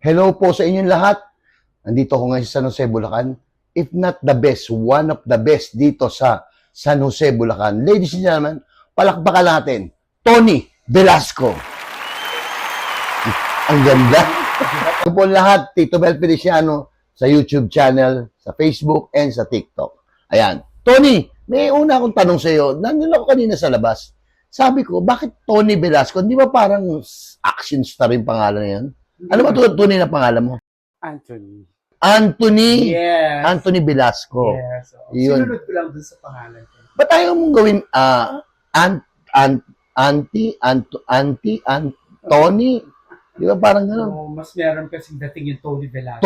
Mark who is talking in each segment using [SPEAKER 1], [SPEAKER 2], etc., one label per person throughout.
[SPEAKER 1] Hello po sa inyong lahat. Nandito ako ngayon sa San Jose, Bulacan. If not the best, one of the best dito sa San Jose, Bulacan. Ladies and gentlemen, palakpakan natin, Tony Velasco. Ang ganda. Ito po lahat, Tito Mel Feliciano, sa YouTube channel, sa Facebook, and sa TikTok. Ayan. Tony, may una akong tanong sa iyo. Nandun ako kanina sa labas. Sabi ko, bakit Tony Velasco? Hindi ba parang action star yung pangalan na yan? Ano ba tunay na pangalan mo?
[SPEAKER 2] Anthony.
[SPEAKER 1] Anthony.
[SPEAKER 2] Yes.
[SPEAKER 1] Anthony Velasco.
[SPEAKER 2] Yes.
[SPEAKER 1] Yun.
[SPEAKER 2] Sinunod ko lang dun sa pangalan ko.
[SPEAKER 1] Ba't tayo mong gawin Tony? Di ba parang gano'n?
[SPEAKER 2] So, mas meron kasing dating yung Tony Velasco.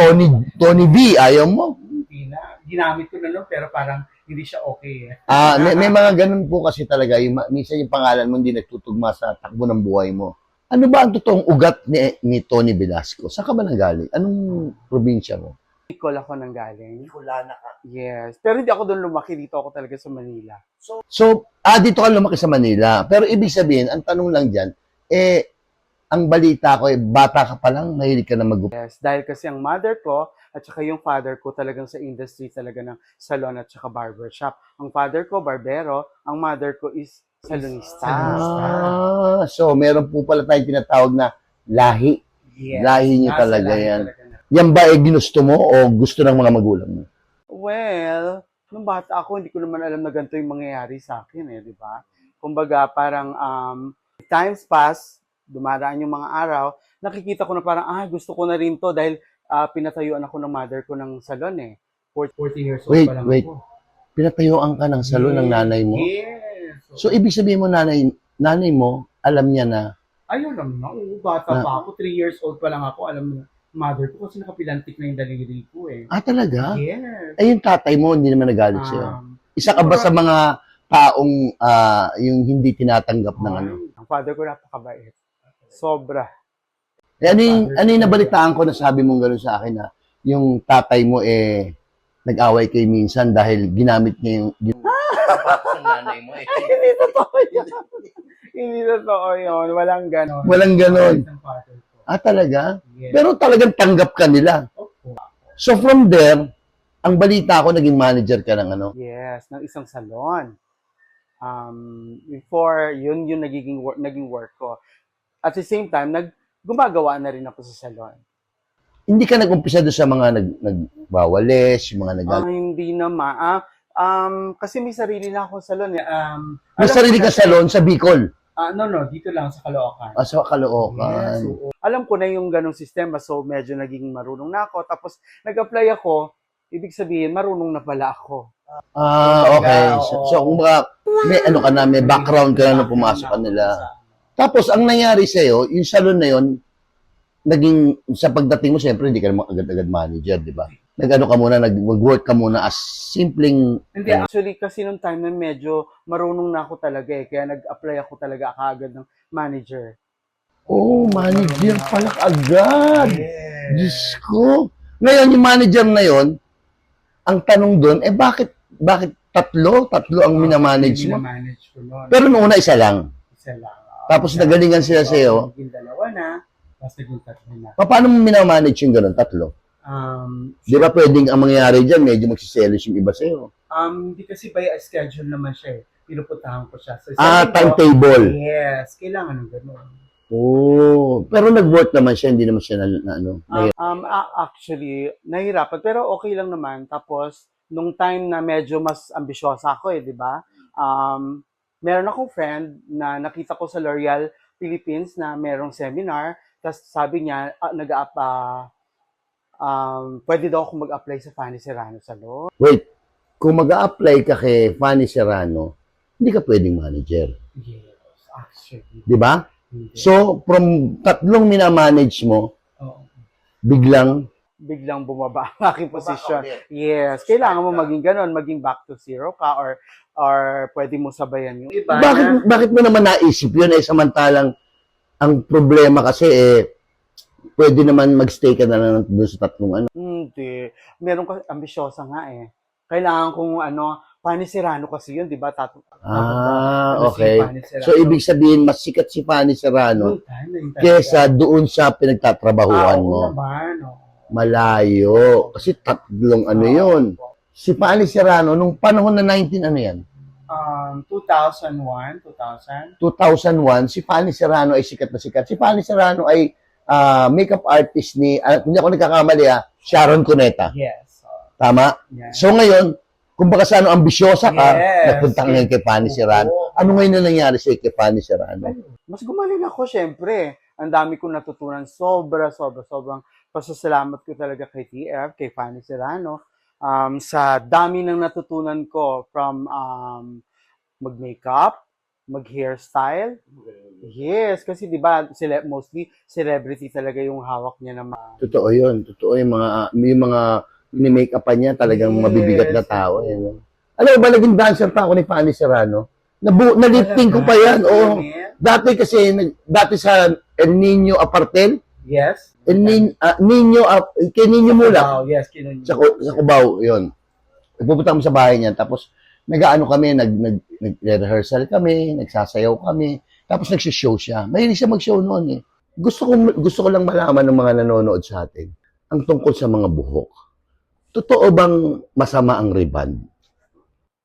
[SPEAKER 1] Tony V, ayaw mo?
[SPEAKER 2] Hindi na. Ginamit ko na lang pero parang hindi siya okay eh.
[SPEAKER 1] May mga ganun po kasi talaga. Minsan yung pangalan mo hindi nagtutugma sa takbo ng buhay mo. Ano ba ang totoong ugat ni Tony Velasco? Saan ka ba nanggaling? Anong probinsya mo?
[SPEAKER 2] Bicol ako nang galing.
[SPEAKER 1] Bicolana ka.
[SPEAKER 2] Yes. Pero hindi ako doon lumaki. Dito ako talaga sa Manila.
[SPEAKER 1] So, dito ka lumaki sa Manila. Pero ibig sabihin, ang tanong lang dyan, ang balita ko, bata ka pa lang, mahilig ka na
[SPEAKER 2] Yes. Dahil kasi ang mother ko at saka yung father ko talagang sa industry talaga ng salon at saka barbershop. Ang father ko, barbero. Ang mother ko is salonista.
[SPEAKER 1] So meron po pala tayong tinatawag na lahi.
[SPEAKER 2] Yes.
[SPEAKER 1] Lahi niyo
[SPEAKER 2] Nasa
[SPEAKER 1] talaga
[SPEAKER 2] lahi
[SPEAKER 1] yan.
[SPEAKER 2] talaga na.
[SPEAKER 1] Yan ba ginusto mo o gusto ng mga magulang mo?
[SPEAKER 2] Well, nung bata ako, hindi ko naman alam na ganito yung mangyayari sa akin eh, di ba? Kumbaga, parang times pass, dumaraan yung mga araw, nakikita ko na parang, gusto ko na rin to dahil pinatayuan ako ng mother ko ng salon eh. 40 years old pa lang ako.
[SPEAKER 1] Pinatayuan ka ng salon ng nanay mo?
[SPEAKER 2] Yes.
[SPEAKER 1] So ibig sabihin mo nanay mo, alam niya na,
[SPEAKER 2] Ayun lang na, bata pa ako, 3 years old pa lang ako, alam mo, mother ko kasi nakapilantik na yung daliri ko eh.
[SPEAKER 1] talaga?
[SPEAKER 2] Yes.
[SPEAKER 1] Yung tatay mo hindi naman nagalit sa'yo. Isa ka ba sa mga taong yung hindi tinatanggap ng ano?
[SPEAKER 2] Ang father ko napakabait. Sobra.
[SPEAKER 1] Ano yung nabalitaan ko na sabi mong gano'n sa akin na yung tatay mo nag-away kay minsan dahil ginamit niya yung sapatos ng nanay mo
[SPEAKER 2] Hindi totoo yun. Hindi totoo yun. Walang ganon.
[SPEAKER 1] Walang ganon.
[SPEAKER 2] Ng father ko.
[SPEAKER 1] Talaga?
[SPEAKER 2] Yes.
[SPEAKER 1] Pero talagang tanggap ka nila.
[SPEAKER 2] Opo.
[SPEAKER 1] So from there, ang balita ko naging manager ka ng ano?
[SPEAKER 2] Yes, ng isang salon. Before, yun yung naging work ko. At the same time, gumagawa na rin ako sa salon.
[SPEAKER 1] Hindi ka nag-umpisa doon sa mga nagwawalis, yung mga
[SPEAKER 2] Hindi naman. Kasi may sarili na ako salon.
[SPEAKER 1] may sarili ka salon sa Bicol.
[SPEAKER 2] No, dito lang sa Caloocan.
[SPEAKER 1] Sa Caloocan.
[SPEAKER 2] Yes, oo. Alam ko na yung ganong sistema, so medyo naging marunong na ako. Tapos nag-apply ako, ibig sabihin, marunong na pala ako.
[SPEAKER 1] Okay. So kung baka may ano ka na, may background ka na nung pumasok ka nila. Tapos ang nangyari sa'yo, yung salon na yon, naging, sa pagdating mo, siyempre, hindi ka naman agad-agad manager, di ba? Nag-ano ka muna, nag-work ka muna as simpleng...
[SPEAKER 2] Hindi, actually, kasi nung time na medyo marunong na ako talaga eh. Kaya nag-apply ako talaga kaagad ng manager.
[SPEAKER 1] Manager pala agad.
[SPEAKER 2] Yes.
[SPEAKER 1] Diyos ko. Ngayon, yung manager na yon, ang tanong doon, bakit tatlo ang minamanage mo?
[SPEAKER 2] Minamanage ko noon.
[SPEAKER 1] Pero noong una, isa lang.
[SPEAKER 2] Isa lang.
[SPEAKER 1] Tapos nagalingan sila sa'yo.
[SPEAKER 2] Naging dalawa na, tapos naging tatlo na.
[SPEAKER 1] Paano mo minamanage yung gano'n, tatlo? Di ba pwedeng ang mangyayari dyan, medyo magsiselos yung iba sa'yo?
[SPEAKER 2] Hindi kasi by schedule naman siya eh. Pinupuntahan ko siya. So,
[SPEAKER 1] Timetable.
[SPEAKER 2] Yes, kailangan ng gano'n.
[SPEAKER 1] Pero nag-work naman siya, hindi naman siya
[SPEAKER 2] Actually, nahirapan. Pero okay lang naman. Tapos, nung time na medyo mas ambisyosa ako di ba? Meron akong friend na nakita ko sa L'Oreal Philippines na merong seminar. Tapos sabi niya, pwede daw ako mag-apply sa Fanny Serrano Salon.
[SPEAKER 1] Wait, kung mag-a-apply ka kay Fanny Serrano, hindi ka pwedeng manager.
[SPEAKER 2] Yes, actually.
[SPEAKER 1] Di ba?
[SPEAKER 2] Hindi.
[SPEAKER 1] So, from tatlong minamanage mo, biglang
[SPEAKER 2] bumaba ang aking posisyon. Yes, kailangan mo maging ganun, maging back to zero ka or pwede mo sabayan yung iba.
[SPEAKER 1] Bakit mo naman naisip yun samantalang ang problema kasi pwede naman magstay ka na lang doon sa tatlong ano.
[SPEAKER 2] Hindi. Meron kasi ambisyosa nga eh. Kailangan kong Fanny Serrano kasi yun, di ba?
[SPEAKER 1] Okay. So, ibig sabihin, mas sikat si Fanny Serrano kesa doon sa pinagtatrabahuan
[SPEAKER 2] oo
[SPEAKER 1] mo.
[SPEAKER 2] naman. Oo.
[SPEAKER 1] Malayo. Kasi tatlong ano yun. Si Fanny Serrano, nung panahon na 19, ano yan?
[SPEAKER 2] 2001, 2000.
[SPEAKER 1] 2001, si Fanny Serrano ay sikat na sikat. Si Fanny Serrano ay makeup artist ni, hindi ako nagkakamali Sharon Cuneta.
[SPEAKER 2] Yes.
[SPEAKER 1] Tama?
[SPEAKER 2] Yes.
[SPEAKER 1] So ngayon, kung baka sa ambisyosa ka,
[SPEAKER 2] Yes.
[SPEAKER 1] nagpunta ka ngayon kay Fanny Serrano. Ano ngayon na nangyari sa'yo kay Fanny Serrano?
[SPEAKER 2] Mas gumaling ako, syempre. Ang dami kong natutunan. Sobrang pasasalamat ko talaga kay TF, kay Fanny Serrano. Sa dami ng natutunan ko from mag-makeup, mag-hairstyle. Yes, kasi di ba mostly celebrity talaga yung hawak niya na
[SPEAKER 1] Totoo yun. Totoo yung mga ni-makeupan niya talagang
[SPEAKER 2] Yes.
[SPEAKER 1] mabibigat na tao. No? Alam mo ba, naging dancer pa ako ni Fanny Serrano? Nalifting ko pa yan. Oo. Dati kasi, dati sa El Nino Apartel,
[SPEAKER 2] Yes.
[SPEAKER 1] kay Nino Mula,
[SPEAKER 2] Yes, kinunin.
[SPEAKER 1] sa Cubao, yun. Pupunta kami sa bahay niya, tapos nag-ano kami, nag-rehearsal kami, nagsasayaw kami, tapos nag-show siya. Mahilig siya mag-show noon eh. Gusto ko lang malaman ng mga nanonood sa atin, ang tungkol sa mga buhok. Totoo bang masama ang reband?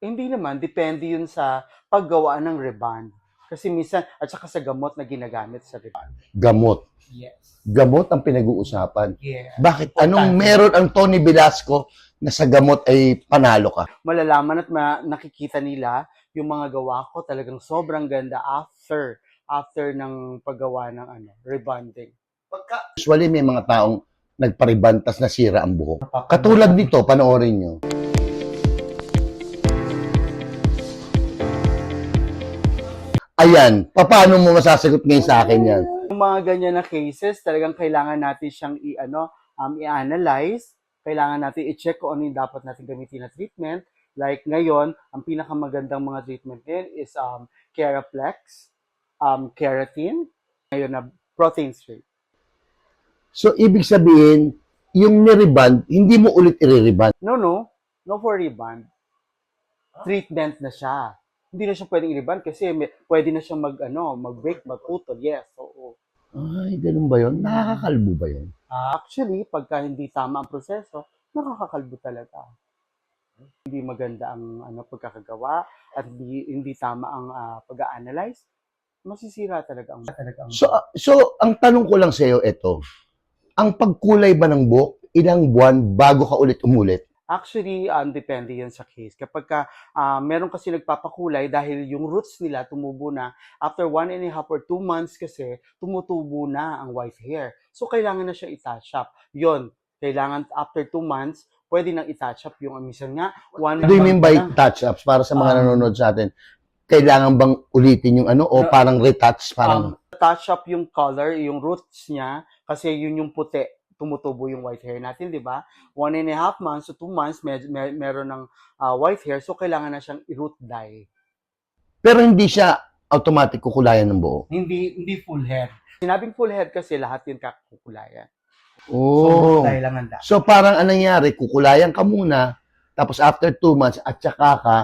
[SPEAKER 2] Hindi naman, depende yun sa paggawa ng reband. Kasi minsan, at saka sa gamot na ginagamit sa reband.
[SPEAKER 1] Gamot.
[SPEAKER 2] Yes.
[SPEAKER 1] Gamot ang pinag-uusapan.
[SPEAKER 2] Yeah.
[SPEAKER 1] Bakit? Anong meron ang Tony Velasco na sa gamot ay panalo ka?
[SPEAKER 2] Malalaman at nakikita nila yung mga gawa ko talagang sobrang ganda after ng paggawa ng rebonding.
[SPEAKER 1] Usually may mga taong nagparibantas na sira ang buhok. Katulad nito, panoorin nyo. Ayan, paano mo masasagot ngayon sa akin yan?
[SPEAKER 2] Yung mga ganyan na cases, talagang kailangan natin siyang i-analyze. Kailangan natin i-check kung ano yung dapat natin gamitin na treatment. Like ngayon, ang pinakamagandang mga treatment din is Caraflex, keratin, ngayon na protein straight.
[SPEAKER 1] So, ibig sabihin, yung ni-reband, hindi mo ulit i-reband.
[SPEAKER 2] No for reband. Treatment na siya. Hindi na siya pwedeng i-reband kasi pwede na siyang mag-break, magputol. Yes, oo.
[SPEAKER 1] Ay, ganun ba yun? Nakakakalbo ba yun?
[SPEAKER 2] Actually, pagka hindi tama ang proseso, nakakakalbo talaga. Hindi maganda ang pagkakagawa at hindi tama ang pag-a-analyze, masisira talaga ang
[SPEAKER 1] So, ang tanong ko lang sa'yo, ito, ang pagkulay ba ng buhok, ilang buwan bago ka ulit umulit?
[SPEAKER 2] Actually, depende yan sa case. Kapag meron kasi nagpapakulay dahil yung roots nila tumubo na, after 1.5 or 2 months kasi, tumutubo na ang white hair. So, kailangan na siya i-touch up. Yun, kailangan after 2 months, pwede nang i-touch up yung minsan nga.
[SPEAKER 1] What do you mean by touch-ups para sa mga nanonood sa atin? Kailangan bang ulitin yung o parang retouch?
[SPEAKER 2] Touch up yung color, yung roots niya, kasi yun yung puti. Tumutubo yung white hair natin, di ba? 1.5 months to 2 months, meron ng white hair, so kailangan na siyang i-root dye.
[SPEAKER 1] Pero hindi siya automatic kukulayan ng buhok.
[SPEAKER 2] Hindi full head. Sinabing full head kasi lahat yun kakukulayan.
[SPEAKER 1] Oh.
[SPEAKER 2] So, dye lang ang dye.
[SPEAKER 1] So parang anong nangyari, kukulayan ka muna, tapos after 2 months, at saka ka,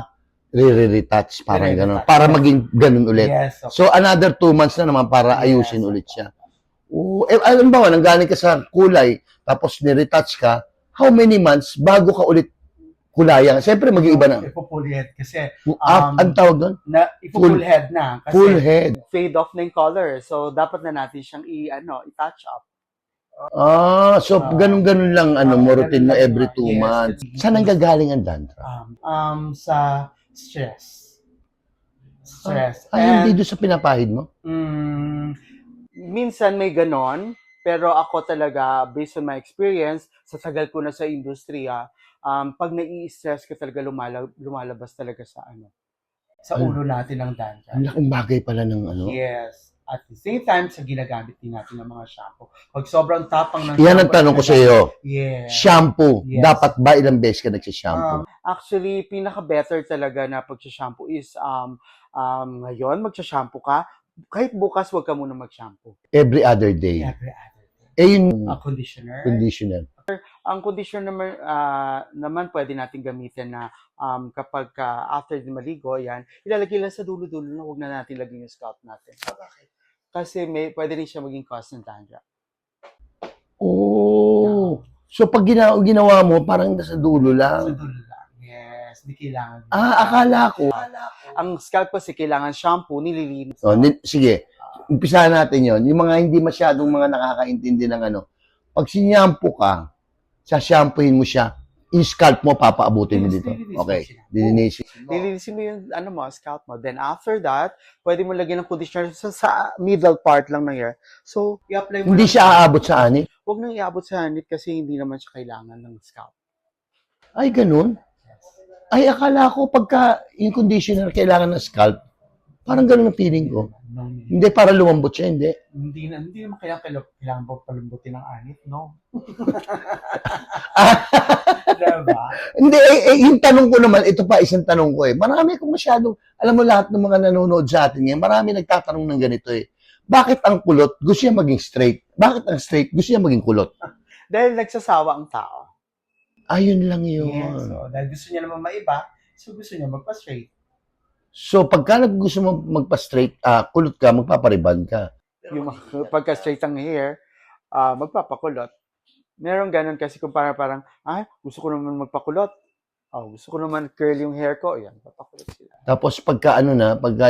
[SPEAKER 1] retouch, parang gano'n. Para maging gano'n ulit.
[SPEAKER 2] Yes. Okay.
[SPEAKER 1] So another 2 months na naman para ayusin ulit siya. Alam ba, nanggaling ka sa kulay, tapos ni-retouch ka, how many months bago ka ulit kulayan? Siyempre, mag-iiba na.
[SPEAKER 2] Ipo-full head kasi
[SPEAKER 1] Ang tawag doon?
[SPEAKER 2] Ipo-full head na. Kasi
[SPEAKER 1] Full head.
[SPEAKER 2] fade off na yung color. So, dapat na natin siyang i-touch up.
[SPEAKER 1] So ganun-ganun lang, mo routine mo every 2 months. Saan nanggagaling ang dandruff?
[SPEAKER 2] Sa stress.
[SPEAKER 1] Hindi doon sa pinapahid mo?
[SPEAKER 2] Minsan may ganon, pero ako talaga, based on my experience, sa tagal ko na sa industriya, pag nai-stress ka talaga, lumalabas talaga sa ulo natin ang dandruff.
[SPEAKER 1] Ang laking bagay pala ng
[SPEAKER 2] Yes. At the same time, sa ginagamit din natin ng mga shampoo. Pag sobrang tapang ng
[SPEAKER 1] Yan ang tanong ko sa iyo.
[SPEAKER 2] Yeah.
[SPEAKER 1] Shampoo.
[SPEAKER 2] Yes.
[SPEAKER 1] Dapat ba ilang beses ka nagsishampoo?
[SPEAKER 2] Actually, pinaka-better talaga na pag-shampoo is ngayon, mag-shampoo ka. Kahit bukas, huwag ka muna mag-shampoo.
[SPEAKER 1] Every other day.
[SPEAKER 2] Every other day.
[SPEAKER 1] yung
[SPEAKER 2] conditioner.
[SPEAKER 1] conditioner.
[SPEAKER 2] Ang conditioner naman pwede natin gamitin na kapag after din maligo, yan, ilalagay lang sa dulo-dulo na huwag na natin lagyan yung scalp natin.
[SPEAKER 3] Bakit?
[SPEAKER 2] Kasi pwede rin siya maging cause ng dandruff.
[SPEAKER 1] Oh. So, pag ginawa mo, parang nasa dulo
[SPEAKER 2] Sa
[SPEAKER 1] lang.
[SPEAKER 2] dulo lang. Yes, hindi kailangan.
[SPEAKER 1] Akala ko.
[SPEAKER 2] Ang scalp kasi kailangan shampoo, nililinis.
[SPEAKER 1] Oh, sige. Umpisahan natin yon. Yung mga hindi masyadong mga nakakaintindi ng ano. Pag sinyampoo ka, sa-shampooin mo siya, yung scalp mo, papaabutin mo dito. Okay. Dilinisin.
[SPEAKER 2] Nililisin mo yung scalp mo. Then after that, pwede mo lagyan ng conditioner sa middle part lang ng hair. So, i-apply mo
[SPEAKER 1] Hindi
[SPEAKER 2] lang-
[SPEAKER 1] siya aabot sa anit.
[SPEAKER 2] Huwag nang iabot sa hanit kasi hindi naman siya kailangan ng scalp.
[SPEAKER 1] Ay, ganun. Ay, akala ko pagka yung conditioner kailangan ng scalp. Parang ganun ang feeling ko. Hindi, para lumambot siya, hindi.
[SPEAKER 2] Hindi naman kailangan pa palambutin ng anit, no? Diba?
[SPEAKER 1] Hindi, yung tanong ko naman, ito pa, isang tanong ko eh. Marami kong masyadong, alam mo lahat ng mga nanonood sa atin ngayon, marami nagtatanong ng ganito eh. Bakit ang kulot gusto niya maging straight? Bakit ang straight gusto niya maging kulot?
[SPEAKER 2] Dahil nagsasawa ang tao.
[SPEAKER 1] Ayun lang yun.
[SPEAKER 2] Yes, so, dahil gusto niya naman maiba, so gusto niya magpa-straight.
[SPEAKER 1] So, pagka gusto mo magpa-straight, kulot ka, magpapariban ka.
[SPEAKER 2] Yung pagka-straight ang hair, magpapakulot. Meron ganun kasi kung parang, gusto ko naman magpakulot. Gusto ko naman curl yung hair ko. Yan, papakulot sila.
[SPEAKER 1] Tapos pagka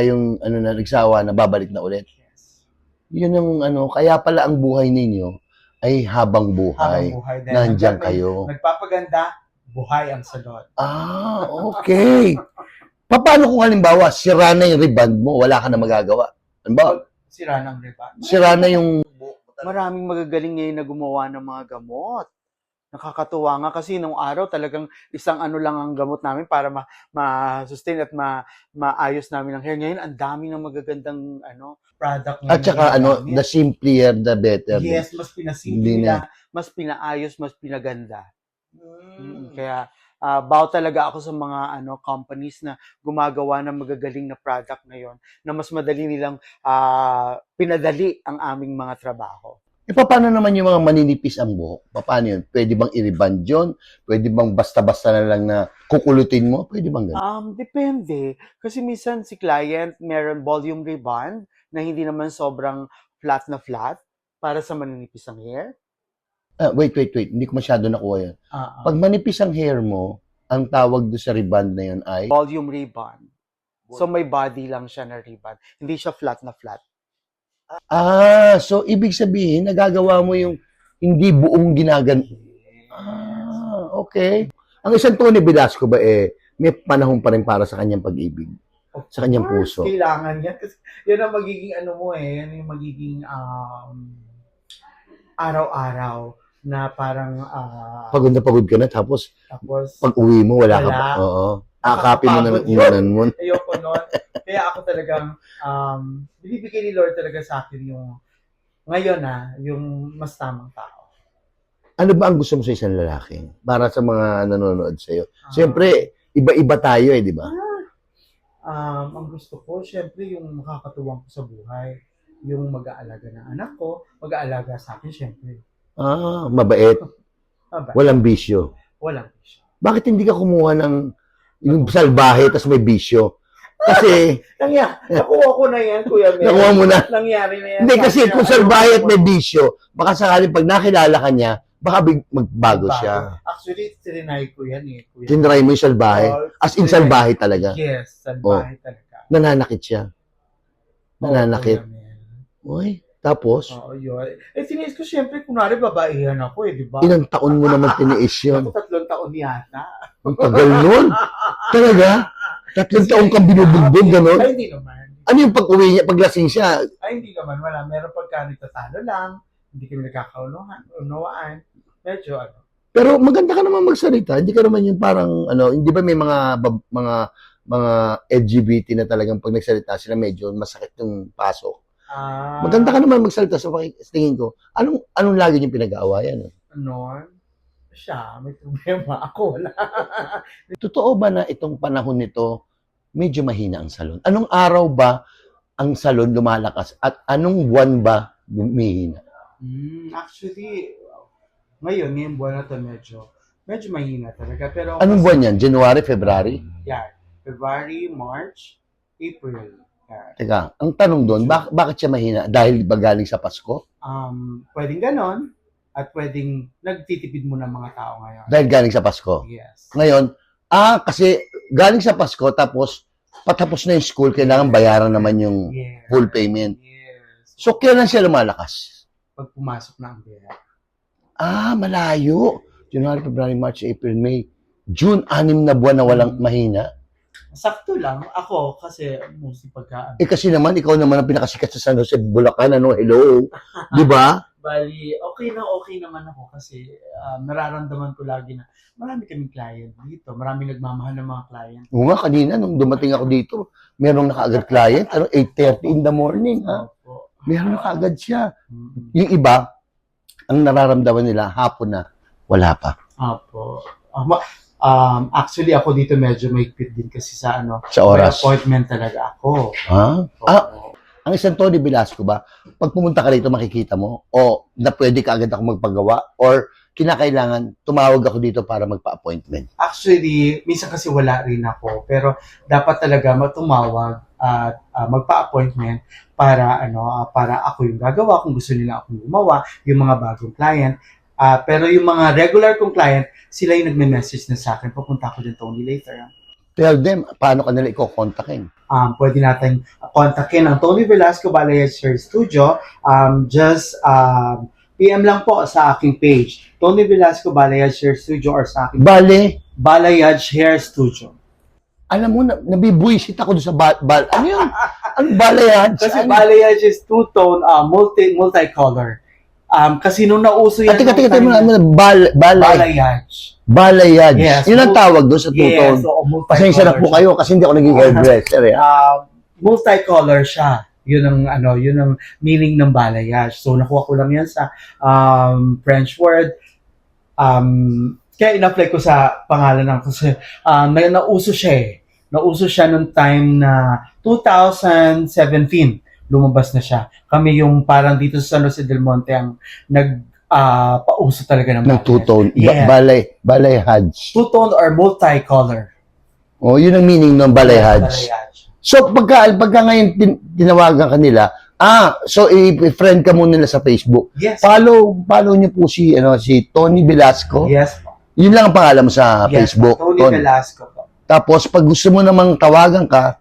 [SPEAKER 1] yung nagsawa na, babalik na ulit.
[SPEAKER 2] Yes.
[SPEAKER 1] Yun ang kaya pala ang buhay ninyo ay habang buhay.
[SPEAKER 2] Habang buhay.
[SPEAKER 1] Nandiyan kayo.
[SPEAKER 2] Nagpapaganda, buhay ang salon.
[SPEAKER 1] Okay. Paano kung halimbawa, sira na yung riband mo, wala ka na magagawa? Halimbawa,
[SPEAKER 2] Sira ng ribbon.
[SPEAKER 1] sira na yung...
[SPEAKER 2] Maraming magagaling ngayon na gumawa ng mga gamot. Nakakatuwa nga kasi nung araw talagang isang ano lang ang gamot namin para ma-sustain at maayos namin ang hair. Ngayon, ang dami ng magagandang product ngayon.
[SPEAKER 1] At saka the simpler, the better.
[SPEAKER 2] Yes, mas pinasimple
[SPEAKER 1] Hindi
[SPEAKER 2] nila, mas pinaayos, mas pinaganda. Kaya bow talaga ako sa mga companies na gumagawa ng magagaling na product ngayon na mas madali nilang pinadali ang aming mga trabaho.
[SPEAKER 1] Paano naman yung mga maninipis ang buhok? Paano yun? Pwede bang i-reband yun? Pwede bang basta-basta na lang na kukulutin mo? Pwede bang gano'n?
[SPEAKER 2] Depende. Kasi minsan si client meron volume rebond na hindi naman sobrang flat na flat para sa maninipis ang hair.
[SPEAKER 1] Wait. Hindi ko masyado nakuha yun. Pag manipis ang hair mo, ang tawag doon sa reband na yun ay...
[SPEAKER 2] Volume rebond. So may body lang siya na rebond. Hindi siya flat na flat.
[SPEAKER 1] So ibig sabihin, nagagawa mo yung hindi buong okay. Ang isang Tony Velasco ba may panahon pa rin para sa kanyang pag-ibig? Sa kanyang puso?
[SPEAKER 3] Kailangan yan. Kasi yan ang magiging yan yung magiging araw-araw na parang
[SPEAKER 1] Pagod na pagod ka na, tapos
[SPEAKER 3] tapos
[SPEAKER 1] pag uwi mo, wala ka pa.
[SPEAKER 3] Wala.
[SPEAKER 1] Oo. Akapin mo na
[SPEAKER 3] Nakakapagod
[SPEAKER 1] ng unanan mo.
[SPEAKER 3] ayoko nun. Kaya ako talagang binibigay ni Lord talaga sa akin yung ngayon yung mas tamang tao.
[SPEAKER 1] Ano ba ang gusto mo sa isang lalaki? Para sa mga nanonood sa'yo. Siyempre, iba-iba tayo di ba?
[SPEAKER 3] Ang gusto ko, syempre, yung makakatuwang ko sa buhay. Yung mag-aalaga ng anak ko, mag-aalaga sa akin, syempre.
[SPEAKER 1] Mabait.
[SPEAKER 3] Aba,
[SPEAKER 1] Walang bisyo.
[SPEAKER 3] walang siya.
[SPEAKER 1] Bakit hindi ka kumuha ng yung salbahe tas may bisyo? Kasi,
[SPEAKER 3] Nakuha ko na yan, Kuya Mel.
[SPEAKER 1] nakuha mo na.
[SPEAKER 3] Nangyari na yan.
[SPEAKER 1] Hindi kasi kung salbahe at may bisyo, baka sakaling pag nakilala ka niya, baka magbago siya.
[SPEAKER 3] Actually, trinay ko yan Kuya.
[SPEAKER 1] Tinry mo yung salbahe. As in salbahe talaga.
[SPEAKER 3] Yes, salbahe talaga.
[SPEAKER 1] Nananakit siya. Nananakit.
[SPEAKER 3] Kuya Mel.
[SPEAKER 1] Uy, tapos,
[SPEAKER 3] Oo, yun. Tiniis ko siyempre, kunwari babaihan ako di ba?
[SPEAKER 1] ilang taon mo naman tiniis yun?
[SPEAKER 3] Ako 3 taon yata.
[SPEAKER 1] Ang tagal nun. Talaga? 3 taon kang binubugbog, gano'n?
[SPEAKER 3] Ay, hindi naman.
[SPEAKER 1] Ano yung pag-uwi niya, paglasing siya?
[SPEAKER 3] Ay, hindi naman. Wala. Meron pagka nagtatalo lang. Hindi kami nagkakaunawaan. Medyo
[SPEAKER 1] Pero maganda ka naman magsalita. Hindi ka naman yung parang, hindi ba may mga LGBT na talagang pag nagsalita sila medyo masakit yung pasok. Maganda ka naman magsalita sa tingin ko. Anong lagi yung pinag-aawayan?
[SPEAKER 3] Siya, may problema. Ako, wala.
[SPEAKER 1] Totoo ba na itong panahon nito, medyo mahina ang salon? Anong araw ba ang salon lumalakas? At anong buwan ba humihina?
[SPEAKER 3] Actually, ngayong buwan na to medyo mahina talaga. Pero
[SPEAKER 1] Anong buwan yan? January, February?
[SPEAKER 3] yan, February, March, April. Yan.
[SPEAKER 1] Teka, ang tanong doon, bakit siya mahina? Dahil ba galing sa Pasko?
[SPEAKER 3] Pwedeng ganon at pwedeng nagtitipid mo ng mga tao ngayon.
[SPEAKER 1] Dahil galing sa Pasko.
[SPEAKER 3] Yes.
[SPEAKER 1] Ngayon, kasi galing sa Pasko, tapos patapos na yung school, kailangan bayaran naman yung
[SPEAKER 3] Yes.
[SPEAKER 1] full payment.
[SPEAKER 3] Yes.
[SPEAKER 1] So, kailan siya lumalakas?
[SPEAKER 3] Pag pumasok na ang pera.
[SPEAKER 1] Malayo. January, February, March, April, May. June, 6 na buwan na walang mahina.
[SPEAKER 3] Sakto lang. Ako, kasi mostly pagka...
[SPEAKER 1] Kasi naman, ikaw naman ang pinakasikat sa San Jose, Bulacan, hello? Di ba?
[SPEAKER 3] Bali, okay naman ako kasi nararamdaman ko lagi na marami kaming client dito. Maraming nagmamahal ng mga client.
[SPEAKER 1] Oo nga, kanina, nung dumating ako dito, merong nakaagad client, 8:30 in the morning, ha?
[SPEAKER 3] Opo.
[SPEAKER 1] Meron nakaagad siya.
[SPEAKER 3] Mm.
[SPEAKER 1] Yung iba, ang nararamdaman nila, hapon na, wala pa.
[SPEAKER 3] Opo. Actually, ako dito medyo mahigpit din kasi sa
[SPEAKER 1] Sa
[SPEAKER 3] may
[SPEAKER 1] oras.
[SPEAKER 3] appointment talaga ako.
[SPEAKER 1] Ha?
[SPEAKER 3] Opo.
[SPEAKER 1] Ang isang Tony Velasco ba, pag pumunta ka rito, makikita mo, o na pwede ka agad ako magpagawa, or kinakailangan, tumawag ako dito para magpa-appointment.
[SPEAKER 3] Actually, minsan kasi wala rin ako. Pero dapat talaga tumawag at magpa-appointment para para ako yung gagawa kung gusto nila akong gumawa, yung mga bagong client. Pero yung mga regular kong client, sila yung nagme-message na sa akin, pupunta ako din Tony later.
[SPEAKER 1] Tell them, paano ka nila iko-kontakin?
[SPEAKER 3] Pwede natin kontakin ang Tony Velasco Balayage Hair Studio. Just PM lang po sa aking page, Tony Velasco Balayage Hair Studio, or sa aking
[SPEAKER 1] Bale,
[SPEAKER 3] Balayage Hair Studio.
[SPEAKER 1] alam mo, nabibuisit ako doon sa ano yun? Ano balayage?
[SPEAKER 3] Kasi
[SPEAKER 1] Ano?
[SPEAKER 3] balayage is two-tone, multicolor. Kasi nung nauso yan,
[SPEAKER 1] Teka,
[SPEAKER 3] nung time balayage.
[SPEAKER 1] balayage.
[SPEAKER 3] Yes,
[SPEAKER 1] Yun ang tawag doon sa two-tone.
[SPEAKER 3] Yes, oo, multicolor
[SPEAKER 1] Pasensya na po
[SPEAKER 3] siya.
[SPEAKER 1] kayo kasi hindi ako naging hairdresser.
[SPEAKER 3] Multicolor siya. Yun ang meaning ng balayage. So, nakuha ko lang yan sa French word. Kaya in-apply ko sa pangalan ng kasi may nauso siya eh. Nauso siya noong time na 2017. Lumabas na siya. Kami yung parang dito sa San Jose del Monte ang pauso talaga ng
[SPEAKER 1] Ng two-tone.
[SPEAKER 3] Yeah.
[SPEAKER 1] Balayage.
[SPEAKER 3] Two-tone or multicolor.
[SPEAKER 1] Oh, yun ang meaning ng balayage.
[SPEAKER 3] Balayage.
[SPEAKER 1] So, pagka ngayon tinawagan ka nila, so i-friend ka muna nila sa Facebook.
[SPEAKER 3] Yes.
[SPEAKER 1] Follow niyo po si Tony Velasco.
[SPEAKER 3] Yes.
[SPEAKER 1] Yun lang ang pangalan mo sa
[SPEAKER 3] Yes,
[SPEAKER 1] Facebook.
[SPEAKER 3] Tony Velasco po.
[SPEAKER 1] Tapos, pag gusto mo namang tawagan ka,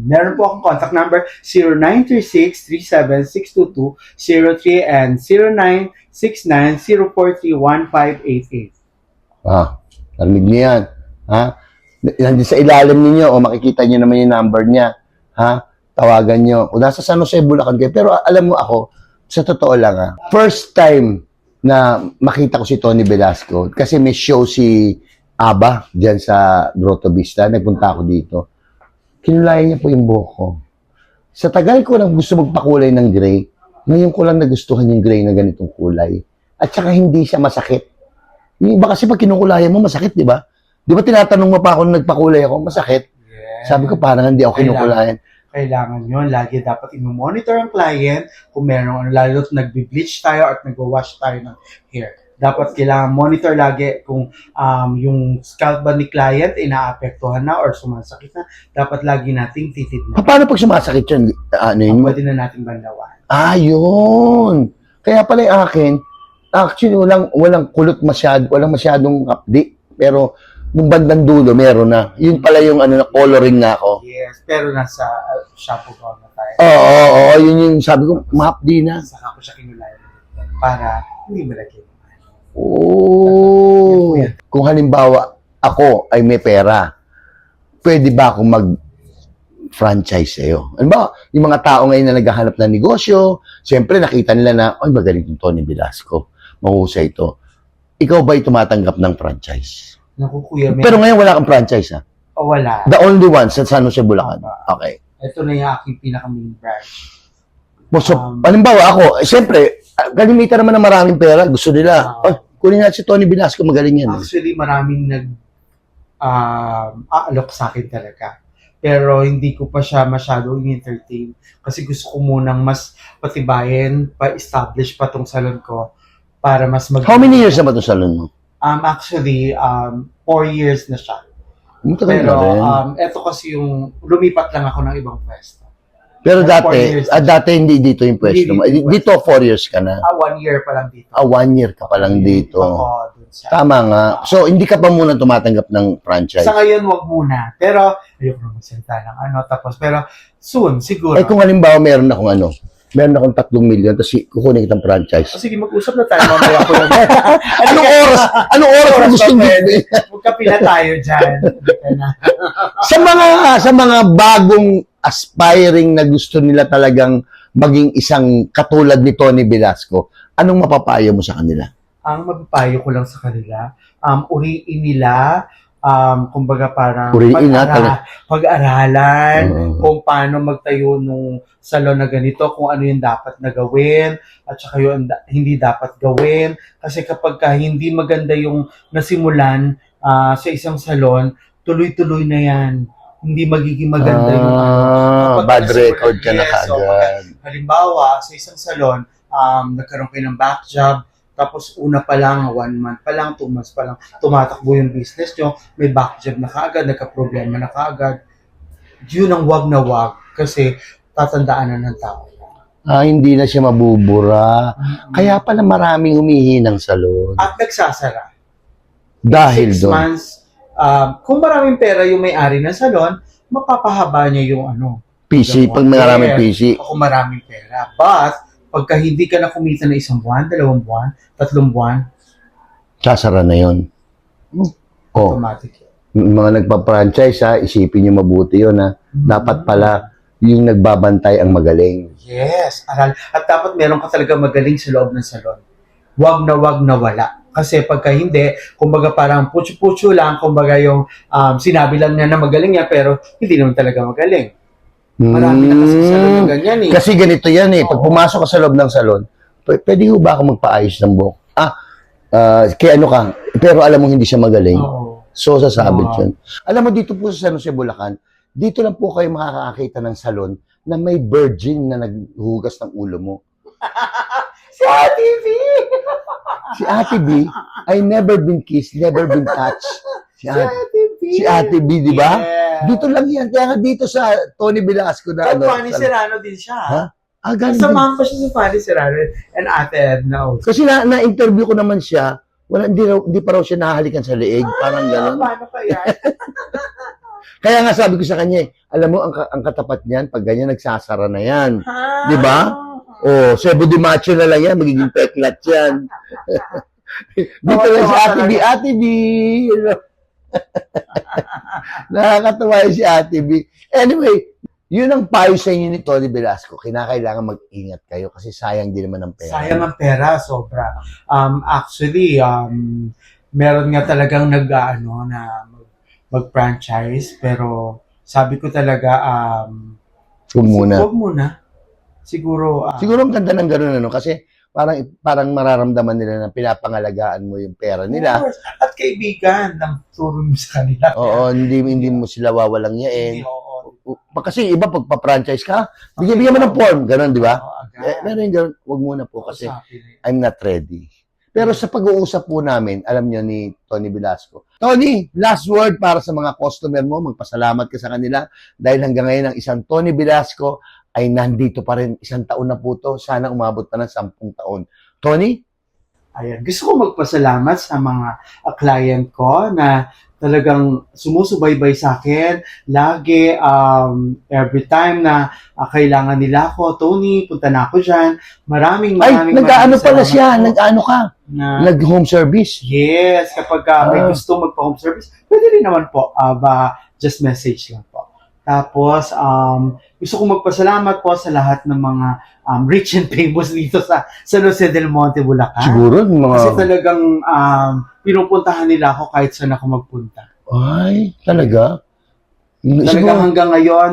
[SPEAKER 3] Meron po akong contact number 0936-37622-03 and 0969-043-1588.
[SPEAKER 1] narinig niyo yan. Ha? Nandun sa ilalim ninyo, o makikita niyo naman yung number niya. Ha? Tawagan niyo. Kung nasa San Jose, Bulacan kayo. Pero alam mo ako, sa totoo lang first time na makita ko si Tony Velasco, kasi may show si Aba dyan sa Grotto Vista, nagpunta ako dito. Kinulayan niya po yung buhok ko. Sa tagal ko nang gusto magpakulay ng gray, ngayon ko lang nagustuhan yung gray na ganitong kulay. At saka hindi siya masakit. Yung iba kasi pag kinukulayan mo, masakit, di ba? Di ba tinatanong mo pa ako nung nagpakulay ako, masakit?
[SPEAKER 3] Yes.
[SPEAKER 1] Sabi ko, parang hindi ako kinukulayan.
[SPEAKER 3] Kailangan yun. Lagi dapat i-monitor ang client kung meron, lalo nagbe-bleach tayo at nagwa-wash tayo ng hair. Dapat kailangan monitor lagi kung yung scalp ba ni client inaapektuhan na or sumasakit na. Dapat lagi nating titignan.
[SPEAKER 1] Paano pag sumasakit yun?
[SPEAKER 3] Pwede na nating bandawan.
[SPEAKER 1] Yun. Kaya pala yung akin, actually, walang kulot masyado, walang masyadong update. Pero, nung bandang dulo, meron na. Yun pala yung coloring na ako.
[SPEAKER 3] Yes, pero nasa shampoo gown na tayo.
[SPEAKER 1] Oo, yun yung sabi ko, ma-update na.
[SPEAKER 3] Saka ko siya kinulayan para hindi malagay.
[SPEAKER 1] Oh. Kung halimbawa, ako ay may pera, pwede ba akong mag-franchise sa'yo? Ano ba, yung mga tao ngayon na naghahanap ng negosyo, siyempre nakita nila na, ay, magaling yung Tony Velasco. Mahusay ito. Ikaw ba'y tumatanggap ng franchise?
[SPEAKER 3] Naku, kuya,
[SPEAKER 1] Pero ngayon wala kang franchise, ha?
[SPEAKER 3] wala.
[SPEAKER 1] The only one sa San Jose, Bulacan. Okay.
[SPEAKER 3] Ito na yung aking pinaka-main branch.
[SPEAKER 1] So, halimbawa ako, siyempre, kalimitan naman ng maraming pera, gusto nila, kunin nga si Tony Velasco, magaling yan.
[SPEAKER 3] Actually, maraming aalok sa akin talaga. pero hindi ko pa siya masyado entertain kasi gusto ko munang mas patibayin, pa-establish pa tong salon ko para mas
[SPEAKER 1] How many years na ba itong salon mo?
[SPEAKER 3] Actually, 4 years na siya.
[SPEAKER 1] Matagal
[SPEAKER 3] Pero
[SPEAKER 1] na rin.
[SPEAKER 3] eto kasi yung lumipat lang ako ng ibang pwesto.
[SPEAKER 1] Pero
[SPEAKER 3] 4
[SPEAKER 1] dati,
[SPEAKER 3] years.
[SPEAKER 1] dati hindi dito yung pwesto mo.
[SPEAKER 3] Hindi
[SPEAKER 1] Dito 4 years ka na.
[SPEAKER 3] 1 year pa lang dito.
[SPEAKER 1] 1 year ka pa lang dito.
[SPEAKER 3] Ako, dun sa...
[SPEAKER 1] Tama nga. So, hindi ka pa muna tumatanggap ng franchise.
[SPEAKER 3] Sa ngayon, wag muna. Pero, ayoko na magsalita ng tapos, pero soon, siguro.
[SPEAKER 1] Eh kung halimbawa meron akong meron akong 3 million, tapos kukunin kitang franchise.
[SPEAKER 3] Sige, mag-usap na tayo. Mamaya ko lang.
[SPEAKER 1] Anong oras mo gusto mo?
[SPEAKER 3] Magkapi na tayo dyan.
[SPEAKER 1] Sa mga bagong aspiring na gusto nila talagang maging isang katulad ni Tony Velasco, anong mapapayo mo sa kanila?
[SPEAKER 3] Ang mapapayo ko lang sa kanila, uriin nila, kumbaga parang
[SPEAKER 1] Uriin
[SPEAKER 3] pag-aralan,
[SPEAKER 1] Oo.
[SPEAKER 3] kung paano magtayo nung salon na ganito, kung ano yung dapat na gawin, at saka yung hindi dapat gawin. Kasi kapag hindi maganda yung nasimulan sa isang salon, tuloy-tuloy na yan. Hindi magiging maganda yung kapag
[SPEAKER 1] bad
[SPEAKER 3] nasimulan,
[SPEAKER 1] record ka na
[SPEAKER 3] yes, so,
[SPEAKER 1] kaagad.
[SPEAKER 3] halimbawa, sa isang salon, nagkaroon kayo ng back job, tapos una pa lang, 1 month pa lang, 2 months pa lang, tumatakbo yung business nyo, may back job na kaagad, nagka-problema na kaagad. Yun ang wag na wag kasi tatandaan na ng tao.
[SPEAKER 1] Hindi na siya mabubura. Kaya pala maraming humihi ng salon.
[SPEAKER 3] At nagsasara.
[SPEAKER 1] Dahil
[SPEAKER 3] 6
[SPEAKER 1] doon.
[SPEAKER 3] months, kung maraming pera yung may-ari ng salon, mapapahaba niya yung
[SPEAKER 1] PC, pag maraming PC.
[SPEAKER 3] Kung maraming pera. But, pagka hindi ka na kumita na 1 buwan, 2 buwan, 3 buwan,
[SPEAKER 1] Sasara na yun. Oh,
[SPEAKER 3] automatic yun.
[SPEAKER 1] mga nagpa-franchise isipin nyo mabuti yun Dapat pala yung nagbabantay ang magaling.
[SPEAKER 3] Yes, aral. At dapat meron ka talaga magaling sa loob ng salon. Wag na wala. Kasi pagka hindi, kumbaga parang putyo-putyo lang, kumbaga yung sinabi lang niya na magaling niya, pero hindi naman talaga magaling. Marami na kasi salon ng ganyan eh.
[SPEAKER 1] Kasi ganito yan Pag
[SPEAKER 3] Oo.
[SPEAKER 1] pumasok ka sa loob ng salon, pwede ho ba ako magpaayos ng buhok? Kaya ano ka, pero alam mo hindi siya magaling.
[SPEAKER 3] Oo.
[SPEAKER 1] So, sasabit
[SPEAKER 3] Oo.
[SPEAKER 1] yun. Alam mo, dito po sa San Jose, Bulacan, dito lang po kayo makakakita ng salon na may virgin na naghugas ng ulo mo.
[SPEAKER 3] Si Ate V!
[SPEAKER 1] Si Ate B, I never been kissed, never been touched. Si Ate B, di ba?
[SPEAKER 3] Yeah.
[SPEAKER 1] Dito lang yan. Kaya nga dito sa Tony Velasco na
[SPEAKER 3] At Fanny Serrano din siya.
[SPEAKER 1] Ha? Galing din.
[SPEAKER 3] Samahan ko siya sa Fanny Serrano and Ate Edna also.
[SPEAKER 1] Kasi na-interview ko naman siya, hindi pa raw siya nahahalikan sa leeg. Parang gano'n.
[SPEAKER 3] Paano kaya?
[SPEAKER 1] Kaya nga sabi ko sa kanya, alam mo, ang katapat niyan, pag ganyan, nagsasara na yan. Di ba? Oh, Cebu de Macho na lang yan, magiging peklat yan. Dito lang si Ate B. Ate B! Nakakatawa yun si Ate B. Anyway, yun ang payo sa inyo ni Tony Velasco. Kinakailangan mag-ingat kayo kasi sayang din naman ang pera.
[SPEAKER 3] Sayang ang pera, sobra. Actually, meron nga talagang mag-franchise, pero sabi ko talaga,
[SPEAKER 1] Kung muna.
[SPEAKER 3] Huwag muna. Siguro,
[SPEAKER 1] Siguro ang ganda ng gano'n, kasi parang mararamdaman nila na pinapangalagaan mo yung pera nila.
[SPEAKER 3] of course. At kaibigan, ng turo mo sa kanila.
[SPEAKER 1] Oo, hindi mo sila wawalang yain.
[SPEAKER 3] Hindi, oo.
[SPEAKER 1] Kasi iba, pag pa-franchise ka, bigyan mo ng form, gano'n, di ba?
[SPEAKER 3] Oo, agad.
[SPEAKER 1] Meron yung gano'n, huwag muna po kasi
[SPEAKER 3] Usapin.
[SPEAKER 1] I'm not ready. Pero sa pag-uusap po namin, alam nyo ni Tony Velasco. Tony, last word para sa mga customer mo. Magpasalamat ka sa kanila dahil hanggang ngayon ang isang Tony Velasco ay nandito pa rin. 1 taon na po to. Sana umabot pa ng 10 taon. Tony?
[SPEAKER 3] Ayan. Gusto ko magpasalamat sa mga client ko na talagang sumusubaybay sa akin. Lagi, every time na kailangan nila ako, Tony, punta na ako dyan. Maraming
[SPEAKER 1] Nag-ano pala
[SPEAKER 3] salamat
[SPEAKER 1] siya?
[SPEAKER 3] po
[SPEAKER 1] Nag-ano ka?
[SPEAKER 3] na
[SPEAKER 1] Nag-home service?
[SPEAKER 3] yes, kapag may gusto mag-home service, pwede rin naman po, just message lang po. Tapos, gusto kong magpasalamat po sa lahat ng mga rich and famous dito sa San Jose del Monte, Bulacan.
[SPEAKER 1] Siguro,
[SPEAKER 3] Kasi
[SPEAKER 1] mga...
[SPEAKER 3] talagang pinupuntahan nila ako kahit saan ako magpunta.
[SPEAKER 1] Ay, talaga?
[SPEAKER 3] Talagang hanggang ngayon,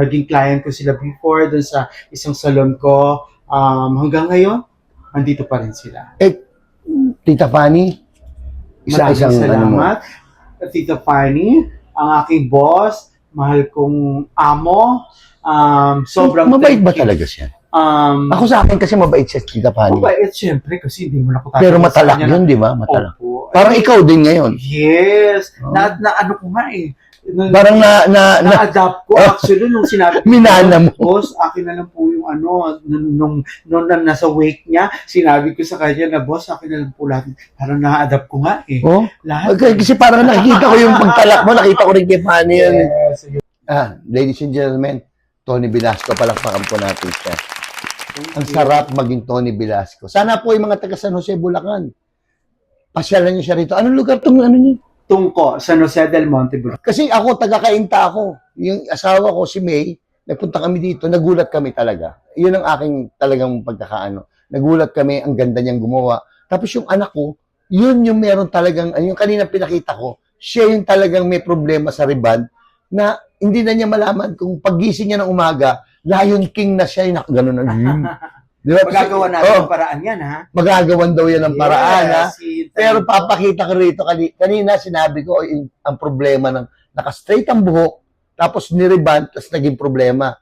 [SPEAKER 3] naging client ko sila before dun sa isang salon ko. Hanggang ngayon, andito pa rin sila.
[SPEAKER 1] Tita Fanny?
[SPEAKER 3] Maraming salamat. Tita Fanny, ang aking boss, mahal kong amo. Sobrang
[SPEAKER 1] Mabait ba
[SPEAKER 3] thank you.
[SPEAKER 1] talaga siya?
[SPEAKER 3] Ako
[SPEAKER 1] Ako sa akin kasi mabait siya, Tita Pani.
[SPEAKER 3] mabait, syempre, kasi hindi mo na ko
[SPEAKER 1] Pero
[SPEAKER 3] tatanungin sa
[SPEAKER 1] matalak
[SPEAKER 3] kanya
[SPEAKER 1] yun, di ba? Matalak.
[SPEAKER 3] Opo.
[SPEAKER 1] Parang ikaw din ngayon.
[SPEAKER 3] Yes.
[SPEAKER 1] Oh.
[SPEAKER 3] Na ano ko nga eh.
[SPEAKER 1] Parang
[SPEAKER 3] Na-adapt ko actually nung sinabi ko.
[SPEAKER 1] Minana mo.
[SPEAKER 3] Boss, akin na lang po yung ano, nung nasa wake niya, sinabi ko sa kanya na, boss, akin na lang po lahat. Parang na-adapt ko nga eh.
[SPEAKER 1] Oh?
[SPEAKER 3] Lahat.
[SPEAKER 1] Kasi parang nakikita ko yung pagtalak mo, nakita ko rin kay Pani yun.
[SPEAKER 3] Yes.
[SPEAKER 1] Ladies and gentlemen, Tony Velasco, palakpakan po natin siya. Ang sarap maging Tony Velasco. Sana po yung mga taga San Jose, Bulacan. Pasyalan niyo siya rito. Anong lugar tong ano niyo?
[SPEAKER 3] Tungko, San Jose del Monte, Bulacan.
[SPEAKER 1] Kasi ako, taga-Kainta ako. Yung asawa ko, si May, nagpunta kami dito, nagulat kami talaga. Yun ang aking talagang pagkakaano. Nagulat kami, ang ganda niyang gumawa. Tapos yung anak ko, yun yung meron talagang, yung kanina pinakita ko, siya yung talagang may problema sa riband na hindi na niya malaman kung paggising niya ng umaga, Lion King na siya, yung gano'n na. Di ba?
[SPEAKER 3] Magagawa natin ang paraan yan, ha?
[SPEAKER 1] Magagawan daw yan ng paraan, ha?
[SPEAKER 3] Yes,
[SPEAKER 1] Pero papakita ko rito, kanina sinabi ko, ang problema ng naka-straight ang buhok, tapos niriband, tapos naging problema.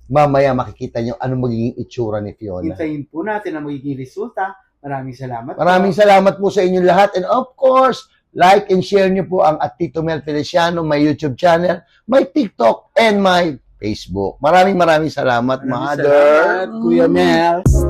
[SPEAKER 1] Mamaya makikita niyo ano magiging itsura ni Fiona.
[SPEAKER 3] hintayin po natin ang magiging resulta. Maraming salamat.
[SPEAKER 1] Maraming salamat po sa inyong lahat. And of course, like and share niyo po ang Tito Mel Feliciano, my YouTube channel, my TikTok, and my Facebook. Maraming salamat,
[SPEAKER 3] Maraming
[SPEAKER 1] Mother.
[SPEAKER 3] salamat, Kuya Mel.